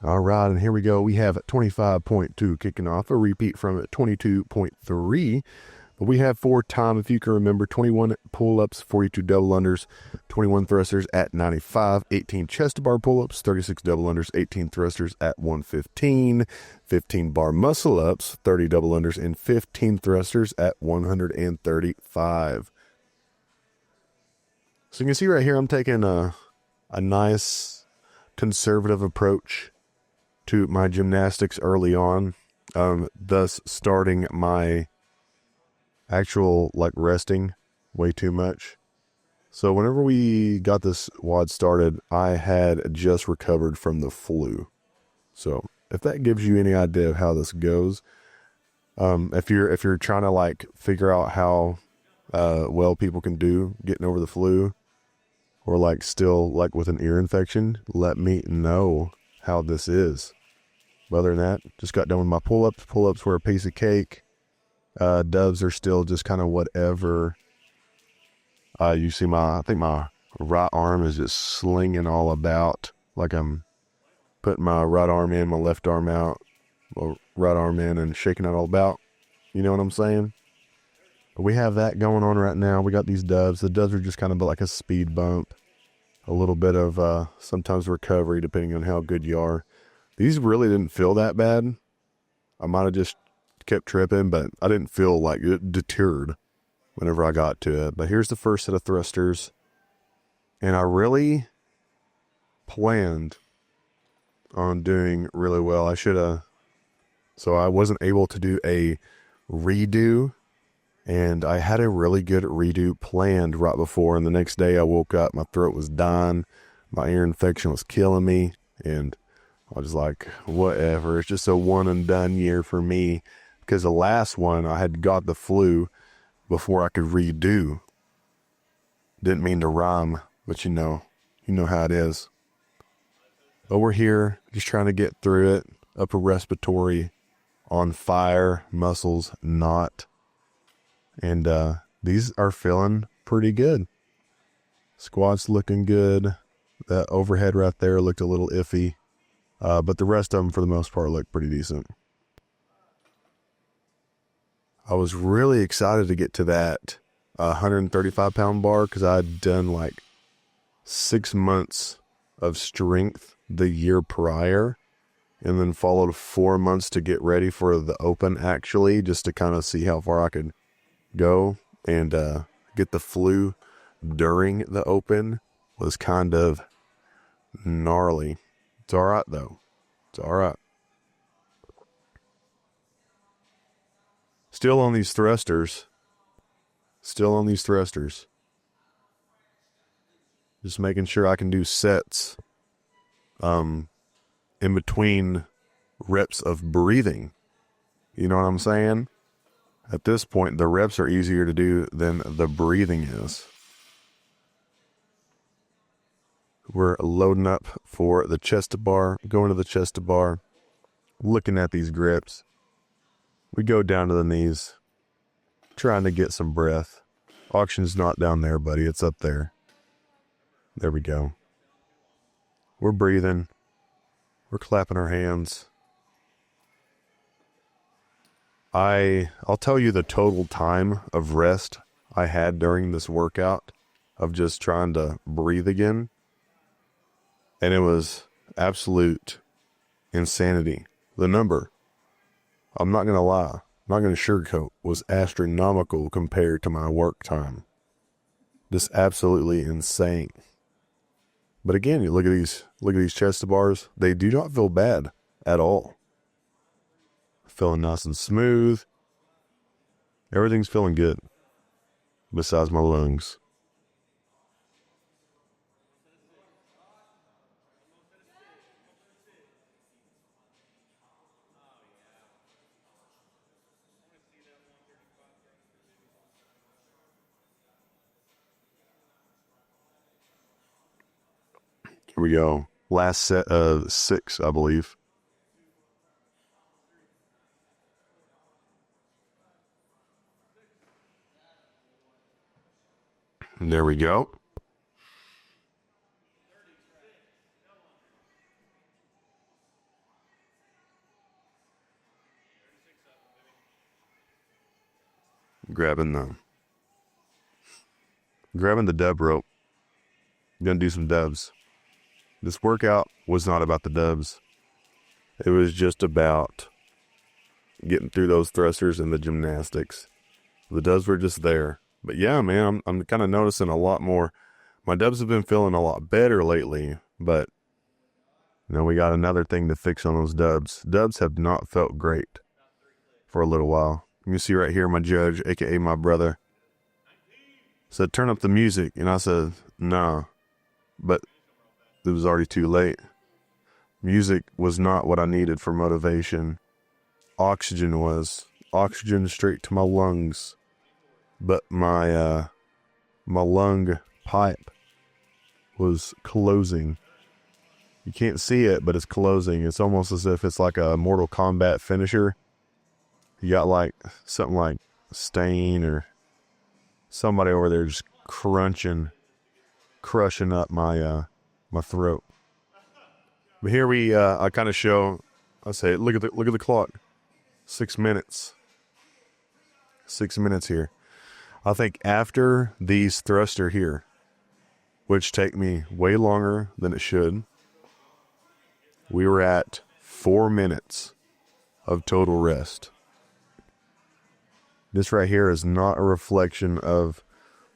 All right, and here we go. We have 25.2 kicking off, a repeat from 22.3. But we have 4 time, if you can remember, 21 pull-ups, 42 double unders, 21 thrusters at 95, 18 chest bar pull-ups, 36 double unders, 18 thrusters at 115, 15 bar muscle-ups, 30 double unders, and 15 thrusters at 135. So you can see right here, I'm taking a nice conservative approach to my gymnastics early on, thus starting my actual resting way too much. So whenever we got this WOD started, I had just recovered from the flu. So if that gives you any idea of how this goes, if you're trying to figure out how well people can do getting over the flu, or still with an ear infection, let me know how this is. Other than that, just got done with my pull-ups. Pull-ups were a piece of cake. Doves are still just kind of whatever. You see I think my right arm is just slinging all about. Like I'm putting my right arm in, my left arm out, my right arm in and shaking it all about. You know what I'm saying? But we have that going on right now. We got these doves. The doves are just kind of like a speed bump. A little bit of sometimes recovery depending on how good you are. These really didn't feel that bad. I might have just kept tripping, but I didn't feel like it deterred whenever I got to it. But here's the first set of thrusters. And I really planned on doing really well. So I wasn't able to do a redo. And I had a really good redo planned right before. And the next day I woke up, my throat was dying. My ear infection was killing me. And I was like, whatever. It's just a one and done year for me. Because the last one, I had got the flu before I could redo. Didn't mean to rhyme, but you know how it is. But we're here, just trying to get through it. Upper respiratory on fire, muscles not. And these are feeling pretty good. Squats looking good. That overhead right there looked a little iffy. But the rest of them, for the most part, look pretty decent. I was really excited to get to that 135-pound bar because I'd done 6 months of strength the year prior and then followed 4 months to get ready for the open, actually, just to kind of see how far I could go. And get the flu during the open was kind of gnarly. It's all right, though. It's all right. Still on these thrusters. Just making sure I can do sets in between reps of breathing. You know what I'm saying? At this point, the reps are easier to do than the breathing is. We're loading up for the chest to bar, going to the chest to bar, looking at these grips. We go down to the knees, trying to get some breath. Auction's not down there, buddy. It's up there. There we go. We're breathing. We're clapping our hands. I'll tell you the total time of rest I had during this workout of just trying to breathe again. And it was absolute insanity. The number, I'm not going to lie, I'm not going to sugarcoat, was astronomical compared to my work time. Just absolutely insane. But again, you look at these chest to bars, they do not feel bad at all. Feeling nice and smooth. Everything's feeling good. Besides my lungs. Here we go. Last set of 6, I believe. There we go. grabbing the dub rope. I'm gonna do some dubs. This workout was not about the dubs. It was just about getting through those thrusters and the gymnastics. The dubs were just there. But yeah, man, I'm kind of noticing a lot more. My dubs have been feeling a lot better lately, but we got another thing to fix on those dubs. Dubs have not felt great for a little while. You can see right here, my judge, aka my brother, said, turn up the music. And I said, nah, but it was already too late. Music was not what I needed for motivation. Oxygen was. Oxygen straight to my lungs. But my lung pipe was closing. You can't see it, but it's closing. It's almost as if it's like a Mortal Kombat finisher. You got like something like Stain or somebody over there just crushing up my throat. But here I kind of show. I say, look at the clock. 6 minutes. 6 minutes here. I think after these thruster here, which take me way longer than it should, we were at 4 minutes of total rest. This right here is not a reflection of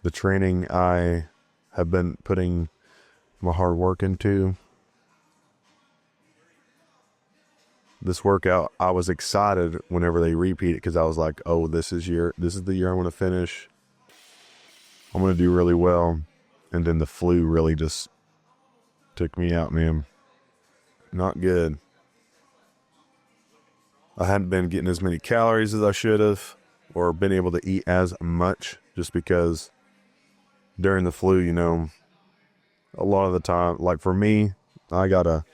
the training I have been putting my hard work into. This workout, I was excited whenever they repeat it because I was like, oh, this is the year I'm going to finish. I'm going to do really well. And then the flu really just took me out, man. Not good. I hadn't been getting as many calories as I should have, or been able to eat as much, just because during the flu, a lot of the time, like for me, I gotta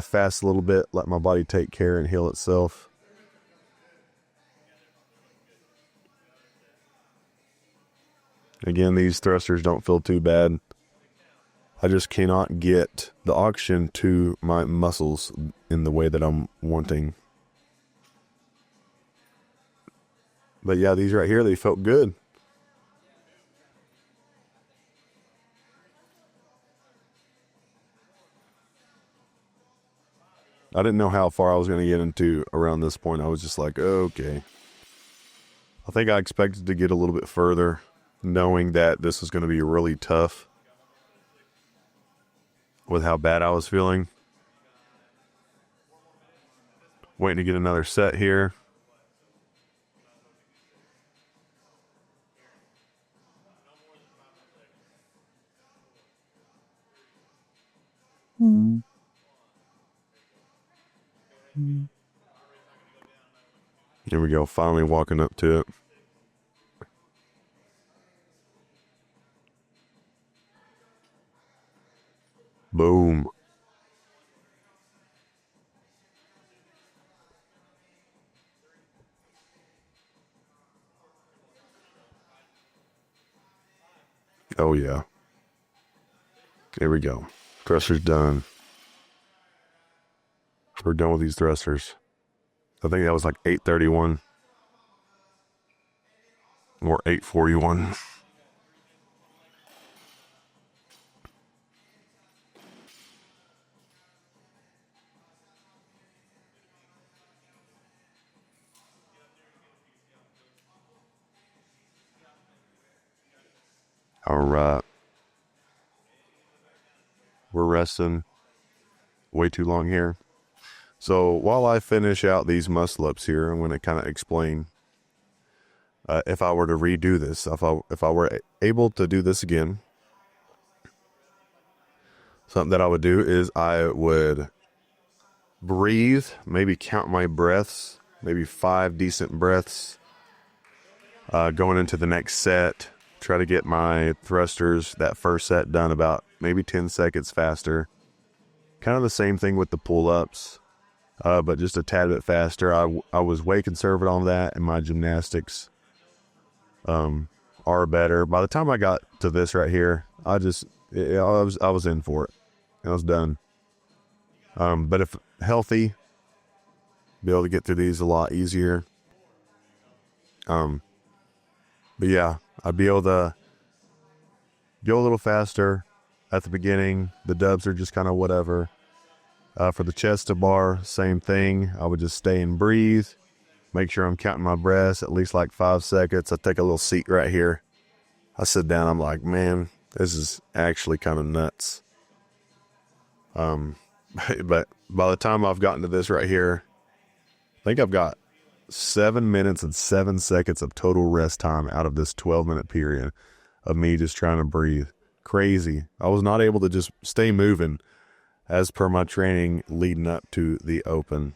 fast a little bit, let my body take care and heal itself. Again, these thrusters don't feel too bad. I just cannot get the oxygen to my muscles in the way that I'm wanting. But yeah, these right here, they felt good. I didn't know how far I was going to get into around this point. I was just like, okay. I think I expected to get a little bit further, knowing that this was going to be really tough with how bad I was feeling. Waiting to get another set here. Here we go, finally walking up to it. Boom. Oh yeah. Here we go. Thrusters done. We're done with these thrusters. I think that was like 831 or 841. All right. We're resting way too long here. So while I finish out these muscle ups here, I'm going to kind of explain if I were to redo this, if I were able to do this again, something that I would do is I would breathe, maybe count my breaths, maybe 5 decent breaths going into the next set. Try to get my thrusters, that first set, done about maybe 10 seconds faster. Kind of the same thing with the pull-ups, but just a tad bit faster. I was way conservative on that, and my gymnastics are better. By the time I got to this right here, I was in for it. I was done. But if healthy, be able to get through these a lot easier. But yeah, I'd be able to go a little faster at the beginning. The dubs are just kind of whatever. For the chest to bar, same thing. I would just stay and breathe. Make sure I'm counting my breaths at least like 5 seconds. I take a little seat right here. I sit down. I'm like, man, this is actually kind of nuts. But by the time I've gotten to this right here, I think I've got 7 minutes and 7 seconds of total rest time out of this 12-minute period of me just trying to breathe. Crazy. I was not able to just stay moving as per my training leading up to the open.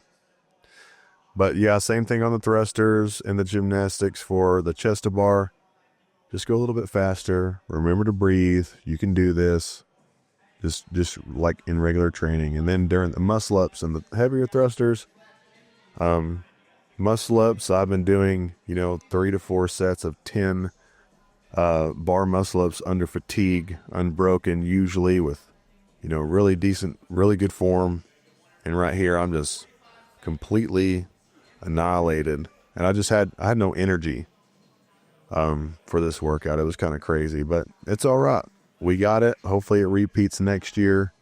But yeah, same thing on the thrusters and the gymnastics for the chest to bar. Just go a little bit faster. Remember to breathe. You can do this. Just like in regular training. And then during the muscle ups and the heavier thrusters, muscle ups, I've been doing, 3 to 4 sets of 10 bar muscle ups under fatigue, unbroken, usually with, really decent, really good form. And right here, I'm just completely annihilated. And I had no energy for this workout. It was kind of crazy, but it's all right. We got it. Hopefully it repeats next year.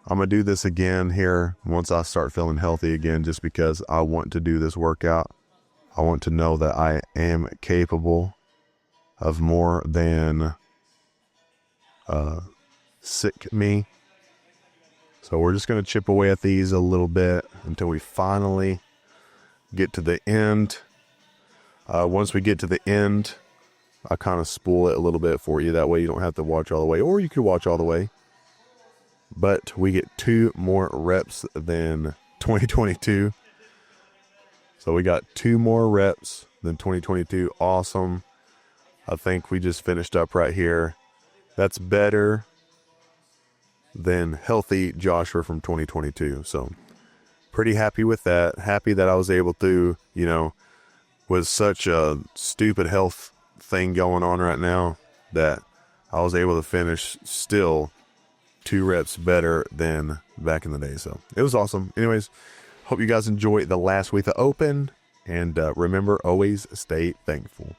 I'm going to do this again here once I start feeling healthy again, just because I want to do this workout. I want to know that I am capable of more than sick me. So we're just going to chip away at these a little bit until we finally get to the end. Once we get to the end, I kind of spool it a little bit for you. That way you don't have to watch all the way, or you could watch all the way. But we get 2 more reps than 2022. So we got 2 more reps than 2022. Awesome. I think we just finished up right here. That's better than healthy Joshua from 2022. So pretty happy with that. Happy that I was able to, with such a stupid health thing going on right now, that I was able to finish still 2 reps better than back in the day. So it was awesome. Anyways, hope you guys enjoy the last week of Open, and remember, always stay thankful.